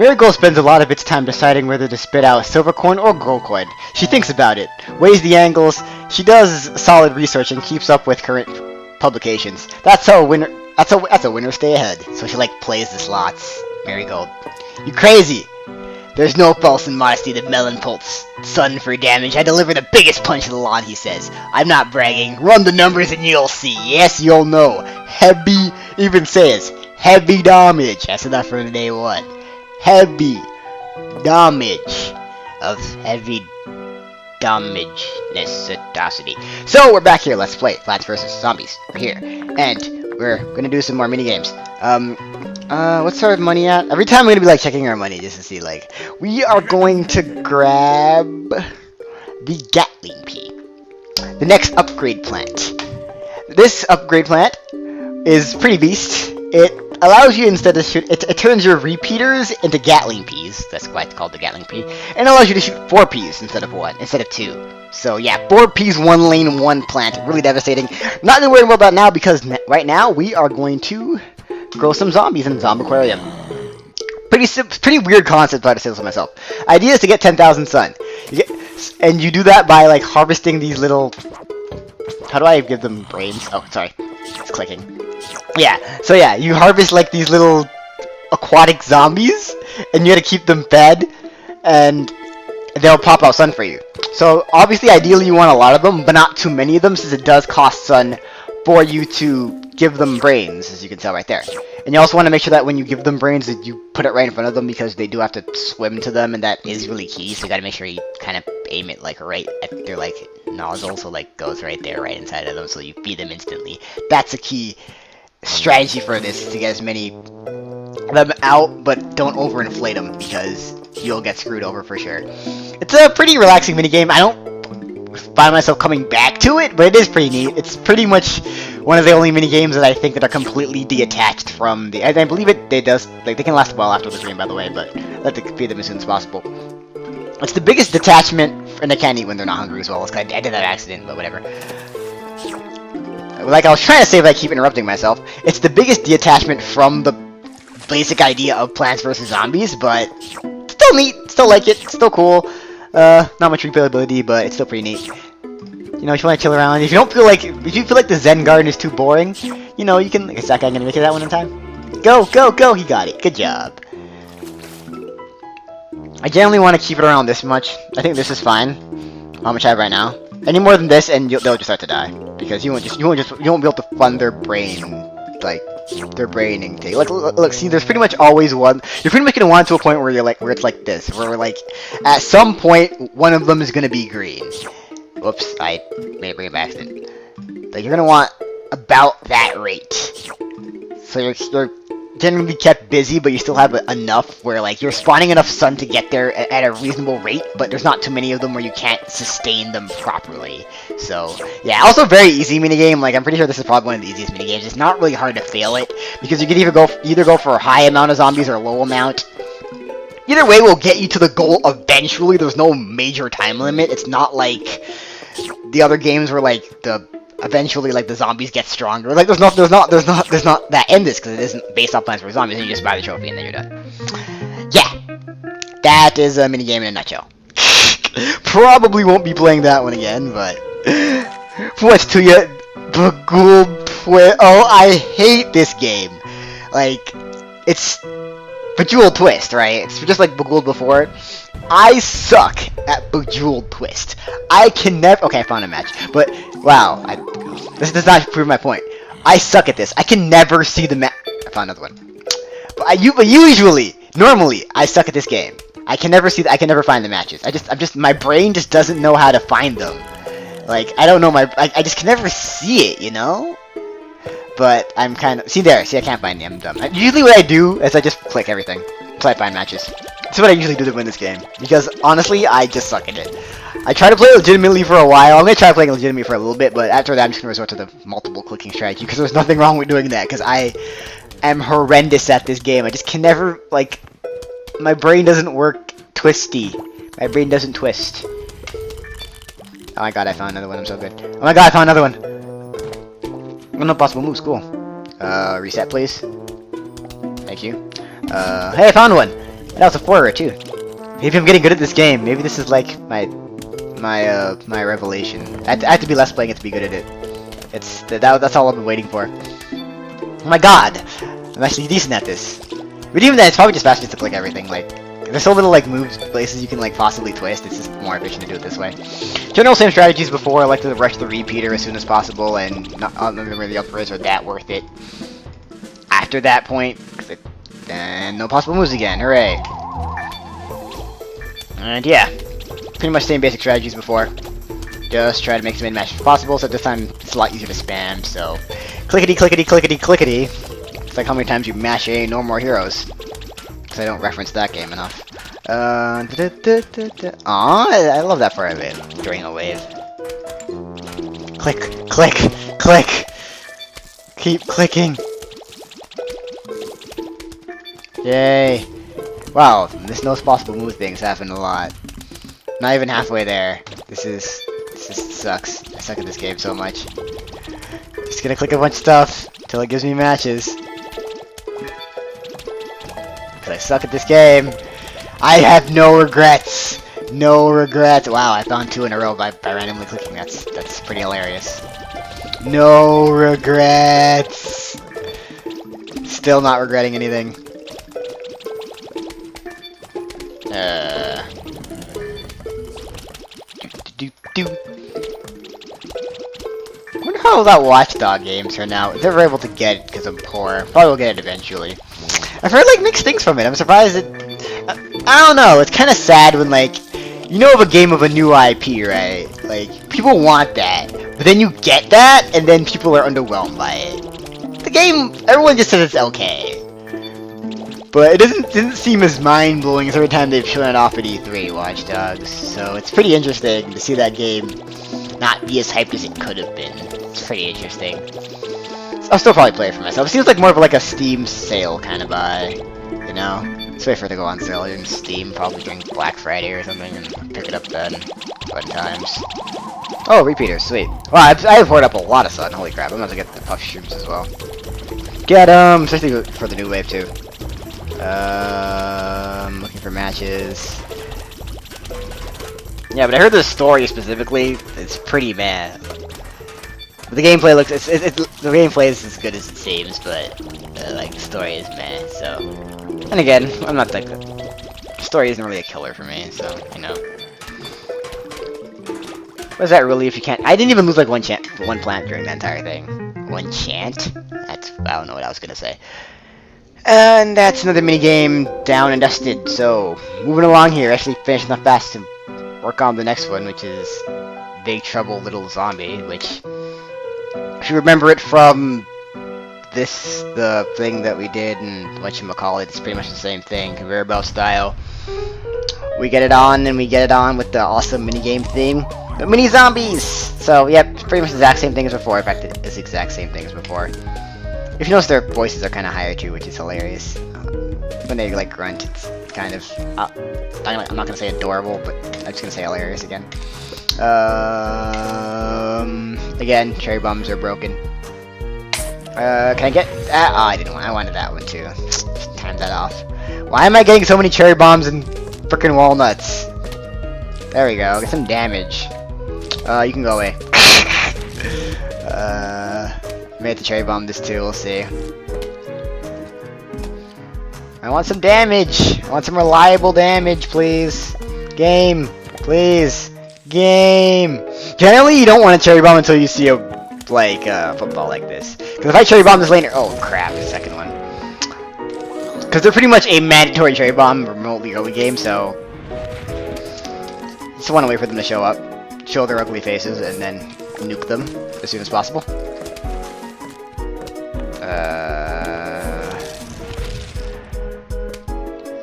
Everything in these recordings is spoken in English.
Marigold spends a lot of its time deciding whether to spit out a silver coin or gold coin. She thinks about it, weighs the angles, she does solid research and keeps up with current publications. That's a winner stay ahead. So she like plays the slots. Marigold. You crazy! There's no false in modesty that Melon pulls Sun for damage. I deliver the biggest punch of the lot, he says. I'm not bragging. Run the numbers and you'll see. Yes, you'll know. Heavy, even says, heavy damage. That's enough for day one. Heavy damage of heavy damage necessity. So we're back here. Let's play Plants vs Zombies. We're here, and we're gonna do some more mini games. What's our money at? Every time I'm gonna be like checking our money just to see. Like, we are going to grab the Gatling Pea, the next upgrade plant. This upgrade plant is pretty beast. It allows you, instead of shoot, it turns your repeaters into Gatling peas. That's why it's called the Gatling pea. And it allows you to shoot 4 peas instead of 2. So yeah, 4 peas, 1 lane, 1 plant. Really devastating. Not really worried about that now because right now we are going to grow some zombies in the Zombie Aquarium. Pretty weird concept, if I had to say so myself. Idea is to get 10,000 sun. And you do that by like harvesting these little. How do I give them brains? Oh, sorry, it's clicking. Yeah, so yeah, you harvest like these little aquatic zombies, and you gotta keep them fed, and they'll pop out sun for you. So obviously, ideally, you want a lot of them, but not too many of them, since it does cost sun for you to give them brains, as you can tell right there. And you also want to make sure that when you give them brains, that you put it right in front of them, because they do have to swim to them, and that is really key. So you gotta make sure you kind of aim it like right at their like nozzle, so like goes right there, right inside of them, so you feed them instantly. That's a key strategy for this, is to get as many of them out, but don't overinflate them, because you'll get screwed over for sure. It's a pretty relaxing minigame. I don't find myself coming back to it, but it is pretty neat. It's pretty much one of the only minigames that I think that are completely detached from the. I believe they can last a while after the stream, by the way, but I like to feed them as soon as possible. It's the biggest detachment, and they can't eat when they're not hungry as well. I did that by accident, but whatever. Like I was trying to say, but I keep interrupting myself. It's the biggest detachment from the basic idea of Plants vs Zombies, but still neat, still like it, still cool. Not much replayability, but it's still pretty neat. You know, if you want to chill around, if you feel like the Zen Garden is too boring, you know, you can. Is that guy gonna make it that one in time? Go, go, go! He got it. Good job. I generally want to keep it around this much. I think this is fine. How much I have right now? Any more than this, and they'll just start to die, because you won't be able to fund their brain, like their brain intake. Look, see, there's pretty much always one. You're pretty much gonna want to a point where where it's like this, where like at some point one of them is gonna be green. Whoops, I made a brain by accident. Like you're gonna want about that rate. So you're generally kept busy, but you still have enough where like you're spawning enough sun to get there at a reasonable rate, but there's not too many of them where you can't sustain them properly. So yeah, also very easy minigame. Like I'm pretty sure this is probably one of the easiest minigames. It's not really hard to fail it, because you can either go for a high amount of zombies or a low amount. Either way will get you to the goal eventually. There's no major time limit. It's not like the other games where like eventually like the zombies get stronger. Like there's not that in this, because it isn't based off Plants vs Zombies, and you just buy the trophy and then you're done. Yeah, that is a minigame in a nutshell. Probably won't be playing that one again, but what's to you, Bagul Twist? Oh, I hate this game. Like it's Bejeweled Twist, right? It's just like Bejeweled before. I suck at Bejeweled Twist. I can never. Okay, I found a match, but wow, this does not prove my point. I suck at this. I can never see the match. I found another one. But normally, I suck at this game. I can never see. I can never find the matches. My brain just doesn't know how to find them. Like I don't know I just can never see it, you know. But I'm kind of see, I can't find them. I'm dumb. Usually, what I do is I just click everything until I find matches. That's what I usually do to win this game, because honestly, I just suck at it. I try to play legitimately for a while. I'm gonna try playing legitimately for a little bit, but after that, I'm just gonna resort to the multiple clicking strategy, because there's nothing wrong with doing that. Because I am horrendous at this game. I just can never like. My brain doesn't work twisty. My brain doesn't twist. Oh my god, I found another one. I'm so good. Oh my god, I found another one. Oh, no possible moves. Cool. Reset, please. Thank you. Hey, I found one. That was a 4 too. Maybe I'm getting good at this game. Maybe this is like my revelation. I have to be less playing it to be good at it. That's all I've been waiting for. Oh my god! I'm actually decent at this. But even then, it's probably just faster to click everything. Like, there's so little like moves, places you can like possibly twist. It's just more efficient to do it this way. General same strategies before. I like to rush the repeater as soon as possible, and not remember the uppers are that worth it. After that point, then no possible moves again. Hooray! And yeah, pretty much same basic strategies before. Just try to make as many matches as possible, so this time it's a lot easier to spam, so clickety clickety clickety clickety. It's like how many times you mash A, no more heroes. Because I don't reference that game enough. Aw, I love that part of it, during a wave. Click, click, click! Keep clicking! Yay! Wow, this no possible move thing's happened a lot. Not even halfway there. This sucks. I suck at this game so much. Just gonna click a bunch of stuff until it gives me matches. Cause I suck at this game. I have no regrets. No regrets. Wow, I found 2 in a row by randomly clicking. That's pretty hilarious. No regrets. Still not regretting anything. I wonder how that Watchdog game turned out. If they're able to get it because I'm poor. Probably will get it eventually. I've heard like mixed things from it. I'm surprised it. I don't know. It's kind of sad when like you know of a game of a new IP, right? Like people want that, but then you get that, and then people are underwhelmed by it. The game, everyone just says it's okay. But it didn't seem as mind-blowing as every time they've shown it off at E3, Watch Dogs. So it's pretty interesting to see that game not be as hyped as it could have been. It's pretty interesting. I'll still probably play it for myself. It seems like more of like a Steam sale kind of buy, you know? It's way for it to go on sale in Steam, probably during Black Friday or something, and pick it up then. Fun times. Oh, repeaters, sweet. Wow, I've poured up a lot of sun. Holy crap, I'm about to get the puff shrooms as well. Get 'em! Especially for the new wave too. Looking for matches. Yeah, but I heard the story specifically. It's pretty meh. But the gameplay looks. The gameplay is as good as it seems, but like the story is meh. So, and again, I'm not like the story isn't really a killer for me. So you know, what is that really? If you can't, I didn't even lose like one plant during the entire thing. One chant? I don't know what I was gonna say. And that's another minigame down and dusted. So, moving along here, actually finishing up fast to work on the next one, which is Big Trouble Little Zombie, which, if you remember it from the thing that we did and whatchamacallit, it's pretty much the same thing, conveyor belt style. We get it on, and we get it on with the awesome minigame theme. The mini zombies! So, yep, it's pretty much the exact same thing as before. In fact, it's the exact same thing as before. If you notice, their voices are kind of higher too, which is hilarious. When they like grunt, it's kind of I'm not gonna say adorable, but I'm just gonna say hilarious again. Again, cherry bombs are broken. Can I get that? Oh, I didn't want. I wanted that one too. Just time that off. Why am I getting so many cherry bombs and frickin' walnuts? There we go. Get some damage. You can go away. May have to cherry bomb this too, we'll see. I want some damage! I want some reliable damage, please! Game! Please! Game! Generally, you don't want to cherry bomb until you see a, like, football like this. Because if I cherry bomb this later... Oh, crap, the second one. Because they're pretty much a mandatory cherry bomb remotely early game, so... Just want to wait for them to show up, show their ugly faces, and then nuke them as soon as possible.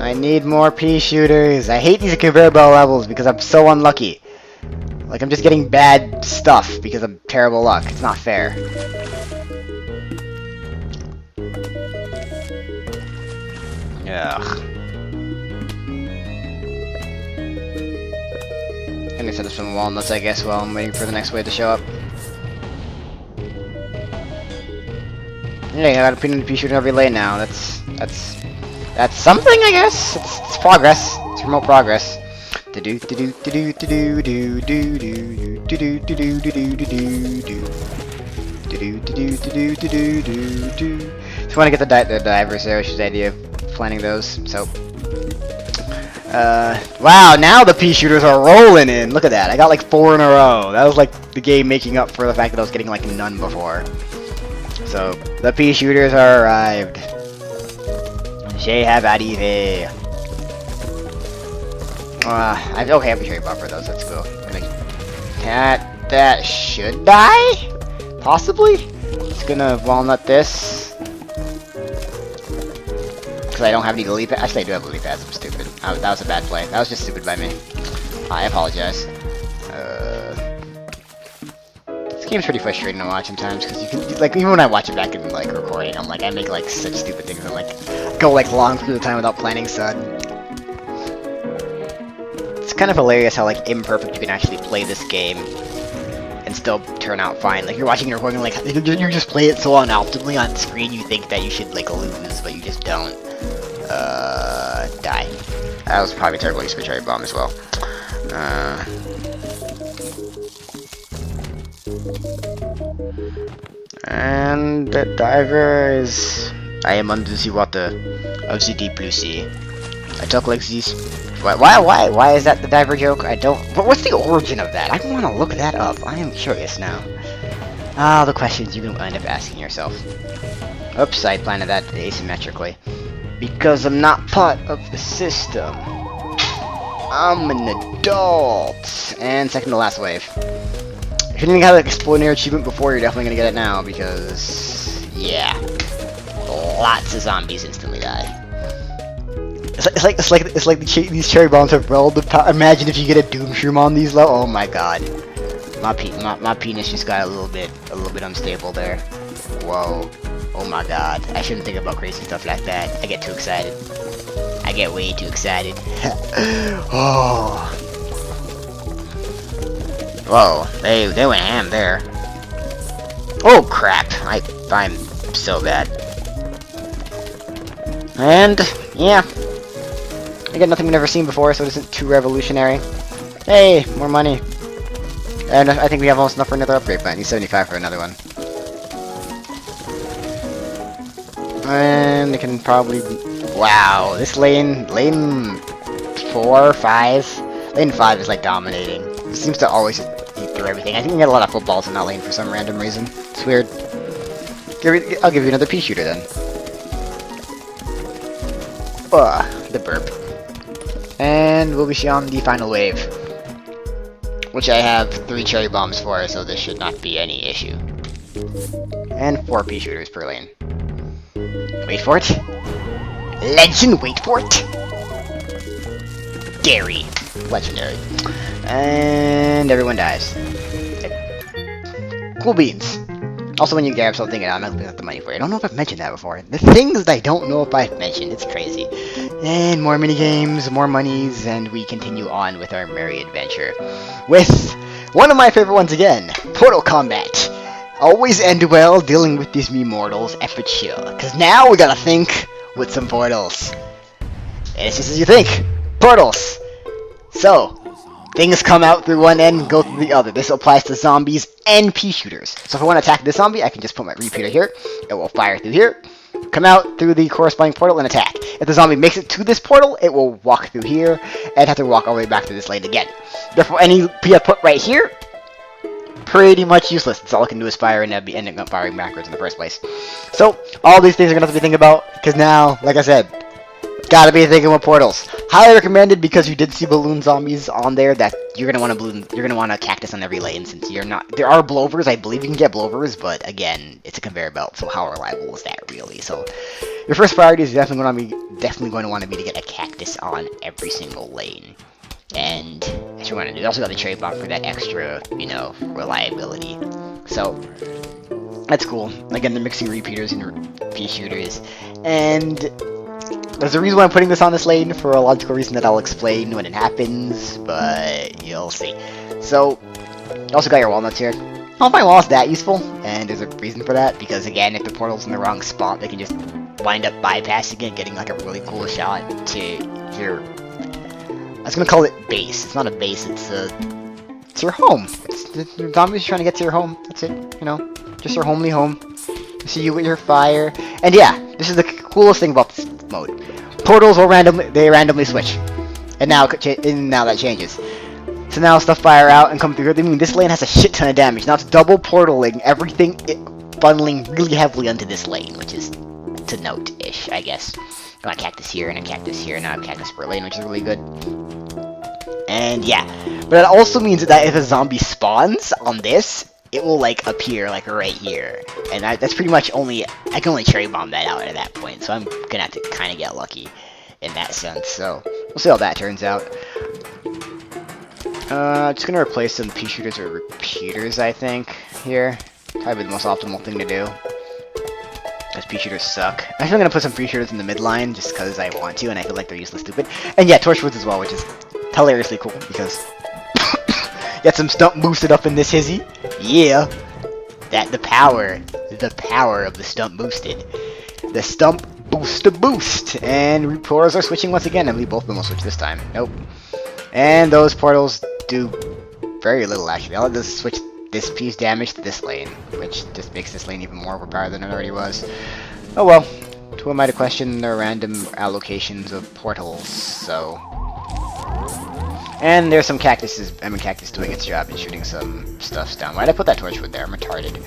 I need more pea shooters. I hate these conveyor belt levels because I'm so unlucky. Like, I'm just getting bad stuff because I'm terrible luck. It's not fair. Ugh. Gonna set up some walnuts, I guess, while I'm waiting for the next wave to show up. Yeah, I got a pea shooter in every lane now. That's something, I guess. It's progress. It's remote progress. Just want to get the divers there, which is the idea of planning those. So, wow, now the pea shooters are rolling in. Look at that. I got like 4 in a row. That was like the game making up for the fact that I was getting like none before. So, the pea shooters are arrived. They have arrivé. Okay, I have a cherry bomb for those. That's cool. That should die? Possibly? Just gonna walnut this. Because I don't have any lily pads. Actually, I do have lily pads. I'm stupid. That was a bad play. That was just stupid by me. I apologize. This game's pretty frustrating to watch sometimes because you can, like, even when I watch it back in like recording, I'm like, I make like such stupid things and like go like long through the time without planning sun. It's kind of hilarious how like imperfect you can actually play this game and still turn out fine. Like you're watching your recording, like you just play it so unoptimally on screen, you think that you should like lose, but you just don't. Die. That was probably a terrible use of a cherry bomb as well. And the diver is... I am under the water of the deep blue sea. I talk like this. Why is that the diver joke? I don't... What's the origin of that? I want to look that up. I am curious now. Ah, the questions you can end up asking yourself. Oops, I planted that asymmetrically. Because I'm not part of the system. I'm an adult. And second to last wave. If you didn't have an Explorer achievement before, you're definitely gonna get it now because, yeah, lots of zombies instantly die. It's like these cherry bombs have relative power. Imagine if you get a doom shroom on these low. Oh my god, my penis just got a little bit unstable there. Whoa, oh my god, I shouldn't think about crazy stuff like that. I get too excited. I get way too excited. Oh. Whoa, they went ham there. Oh crap, I'm so bad. And, yeah. I got nothing we've never seen before, so it isn't too revolutionary. Hey, more money. And I think we have almost enough for another upgrade, but I need 75 for another one. And it can probably... Wow, this lane 4, 5... Lane 5 is like dominating. It seems to always eat through everything. I think we get a lot of footballs in that lane for some random reason. It's weird. I'll give you another pea shooter then. The burp. And we'll be on the final wave. Which I have 3 cherry bombs for, so this should not be any issue. And 4 pea shooters per lane. Wait for it. Legend, wait for it. Gary. Legendary. And everyone dies. Cool beans. Also, when you grab something, I'm not looking at the money for you. I don't know if I've mentioned that before. The things that I don't know if I've mentioned. It's crazy. And more minigames, more monies, and we continue on with our merry adventure. With one of my favorite ones again, Portal Combat. Always end well dealing with these me mortals, effort chill. Because now we gotta think with some portals. And it's just as you think. Portals. So, things come out through one end and go through the other. This applies to zombies and pea shooters. So if I want to attack this zombie, I can just put my repeater here. It will fire through here, come out through the corresponding portal, and attack. If the zombie makes it to this portal, it will walk through here, and have to walk all the way back to this lane again. Therefore, any pea I put right here, pretty much useless. That's all I can do is fire, and I'd be ending up firing backwards in the first place. So, all these things are going to have to be thinking about, because now, like I said, gotta be thinking with portals. Highly recommended because you did see balloon zombies on there that you're gonna want a cactus on every lane since you're not. There are blowers. I believe you can get blowers, but again, it's a conveyor belt. So how reliable is that really? So your first priority is definitely going to want to be to get a cactus on every single lane. And as you want to do, you also got the cherry bomb for that extra, reliability. So that's cool. Again, they're mixing repeaters and pea shooters, and there's a reason why I'm putting this on this lane, for a logical reason that I'll explain when it happens, but you'll see. So, you also got your walnuts here. I don't find walnuts that useful, and there's a reason for that, because again, if the portal's in the wrong spot, they can just wind up bypassing it, getting like a really cool shot to your... I was gonna call it base. It's not a base, it's your home. The zombies trying to get to your home. That's it, you know? Just your homely home. See you with your fire. And yeah, this is the coolest thing about this mode. Portals will randomly switch. And now that changes. So now stuff fire out and come through here. I mean, this lane has a shit ton of damage. Now it's double portaling everything, funneling really heavily onto this lane, which is to note-ish, I guess. Got a cactus here and a cactus here, and now I have a cactus per lane, which is really good. And yeah, but it also means that if a zombie spawns on this, it will like appear like right here, and that's pretty much I can only cherry bomb that out at that point. So I'm gonna have to kind of get lucky in that sense. So we'll see how that turns out. Just gonna replace some pea shooters with repeaters, I think, here. Probably the most optimal thing to do. Because pea shooters suck. I'm actually gonna put some pea shooters in the midline just because I want to, and I feel like they're useless stupid. And yeah, torchwoods as well, which is hilariously cool because get some stump boosted up in this hizzy. Yeah, the power of the stump boosted. The stump boost, and portals are switching once again. I believe both of them will switch this time. Nope. And those portals do very little actually. I'll just switch this piece damage to this lane, which just makes this lane even more overpowered than it already was. Oh well. Who am I to question their random allocations of portals? So. And there's some cactus doing its job and shooting some stuffs down. Why'd I put that torchwood there? I'm retarded.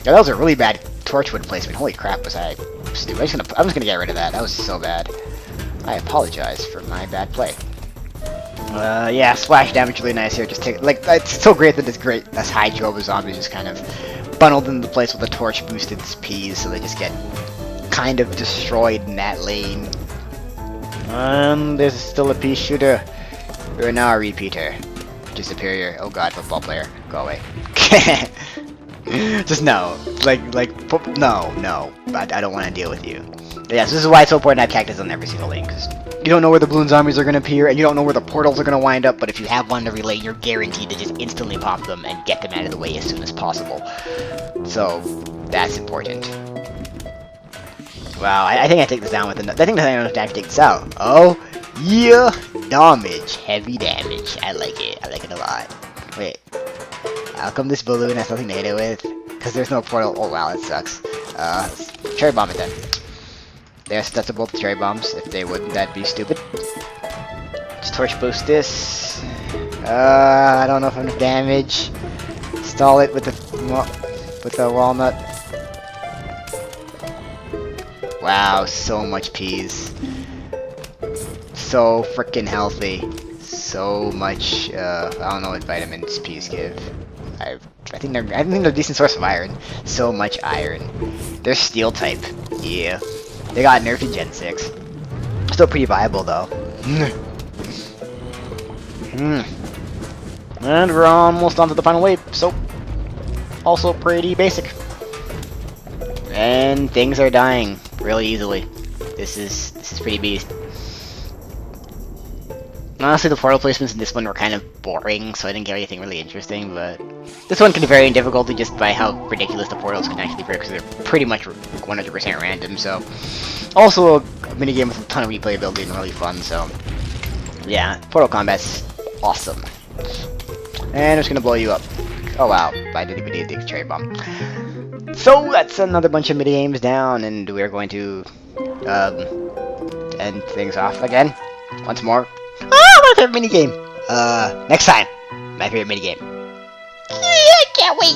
Yeah, that was a really bad torchwood placement. Holy crap, was I stupid. I'm just gonna get rid of that. That was so bad. I apologize for my bad play. Yeah, splash damage really nice here. Just take it's so great that this high drove of zombies just kind of bundled into place with the torch boosted peas, so they just get kind of destroyed in that lane. There's still a pea shooter. You're now a repeater. Disappear. Oh god, football player. Go away. Just no. No. I don't want to deal with you. But yes, this is why it's so important to have cactus on every single lane, because you don't know where the balloon zombies are going to appear, and you don't know where the portals are going to wind up, but if you have one in every lane, you're guaranteed to just instantly pop them and get them out of the way as soon as possible. So, that's important. Wow, I think I take this down with I think I have to take this out. Oh, yeah! Damage. Heavy damage. I like it. I like it a lot. Wait. How come this balloon has nothing to hit it with? Because there's no portal. Oh wow, that sucks. Cherry bomb it then. That's both cherry bombs. If they wouldn't, that'd be stupid. Just torch boost this. I don't know if enough damage. Stall it with the walnut. Wow, so much peas. So freaking healthy. So much. I don't know what vitamins peas give. I think they're a decent source of iron. So much iron. They're steel type. Yeah. They got nerfed in Gen 6. Still pretty viable though. And we're almost onto the final wave, so also pretty basic. And things are dying really easily. This is pretty beast. Honestly, the portal placements in this one were kind of boring, so I didn't get anything really interesting, but this one can vary in difficulty just by how ridiculous the portals can actually be, because they're pretty much 100% random, so. Also a minigame with a ton of replayability and really fun, so. Yeah, portal combat's awesome. And I'm just gonna blow you up. Oh wow, I didn't even need the cherry bomb. So that's another bunch of minigames down, and we're going to end things off again. Once more. My favorite minigame. Next time. My favorite minigame. I can't wait.